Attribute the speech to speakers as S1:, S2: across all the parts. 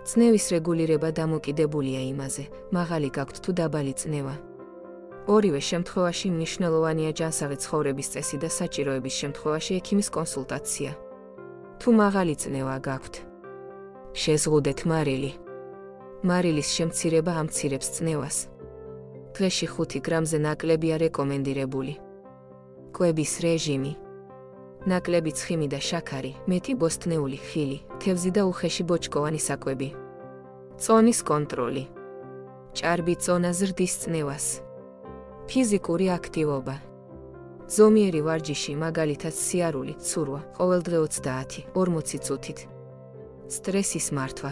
S1: წნევის რეგულირება დამოკიდებულია იმაზე, მაღალი გაქვთ თუ დაბალი წნევა. ორივე შემთხვევაში მნიშვნელოვანია ჯანსაღი ცხოვრების წესი და საჭიროების შემთხვევაში ექიმის კონსულტაცია. თუ მაღალი წნევა გაქვთ, შეზღუდეთ მარილი. მარილის შემცირება ამცირებს წნევას. დღეში 5 გრამზე ნაკლებია რეკომენდირებული. კვების რეჟიმი. ნაკლები ცხიმი და შაქარი, მეტი ბოსტნეული ხილი, თევზი და უხეში ბოჭკოვანი საკვები. წონის კონტროლი. ჭარბი წონა ზრდის წნევას. ფიზიკური აქტივობა. ზომიერი ვარჯიში, მაგალითად სიარული, ცურვა, ყოველდღე 30-40 წუთით. სტრესის მართვა.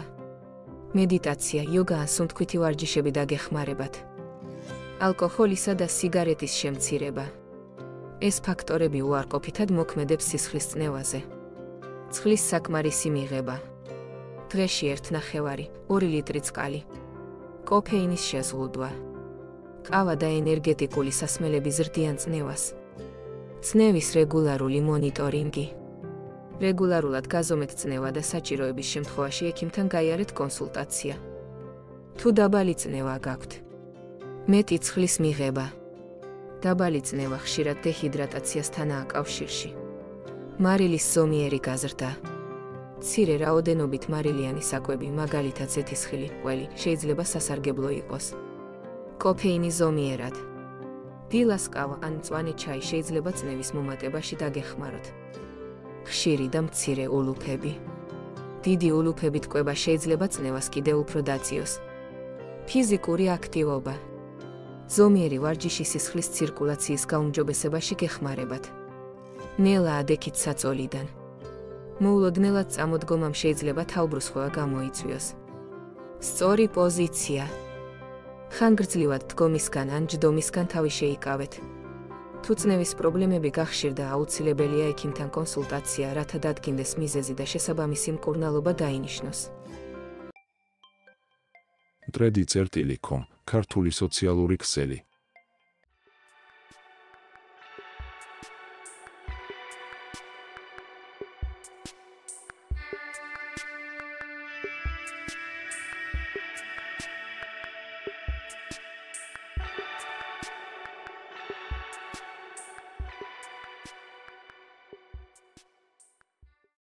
S1: მედიტაცია, იოგა ან სუნთქვითი ვარჯიშები დაგეხმარებათ. ალკოჰოლისა და სიგარეტის შემცირება. ეს ფაქტორები უარყოფითად მოქმედებს სისხლის წნევაზე. ცხლის საკმარისი მიღება. დღეში 1,5-2 ლიტრი წყალი. კოფეინის შეზღუდვა. ყავა და ენერგეტიკული სასმელები ზრდიან წნევას. წნევის რეგულარული მონიტორინგი. რეგულარულად გაზომეთ წნევა და საჭიროების შემთხვევაში ექიმთან გაიარეთ კონსულტაცია. თუ დაბალი წნევა გაქვთ, მეტი ცხლის მიღება. დაბალი წნევა ხშირად დეჰიდრატაციასთანაა კავშირში. მარილის ზომიერი გაზრდა. მცირე რაოდენობით მარილიანი საკვები, მაგალითად ზეთისხილი, ყველი, შეიძლება სასარგებლო იყოს. კოფეინი ზომიერად. დილას ყავა ან მწვანე ჩაი შეიძლება წნევის მომატებაში დაგეხმაროთ. ხშირი და მცირე ულუფები. დიდი ულუფებით კვება შეიძლება წნევას კიდევ უფრო დაწიოს. ფიზიკური აქტივობა. ზომიერი ვარჯიში სისხლის ცირკულაციის გაუმჯობესებაში გეხმარებათ. ნელა ადექით საწოლიდან. მოულოდნელად წამოდგომამ შეიძლება თავბრუსხვევა გამოიწვიოს. სწორი პოზიცია. ხანგრძლივად დგომისგან ან ჯდომისგან თავი შეიკავეთ. თუ წნევის პრობლემები გახშირდა, აუცილებელია ექიმთან კონსულტაცია, რათა დადგინდეს მიზეზი და შესაბამისი მკურნალობა დაინიშნოს.
S2: Tredi.com, ქართული სოციალური ქსელი.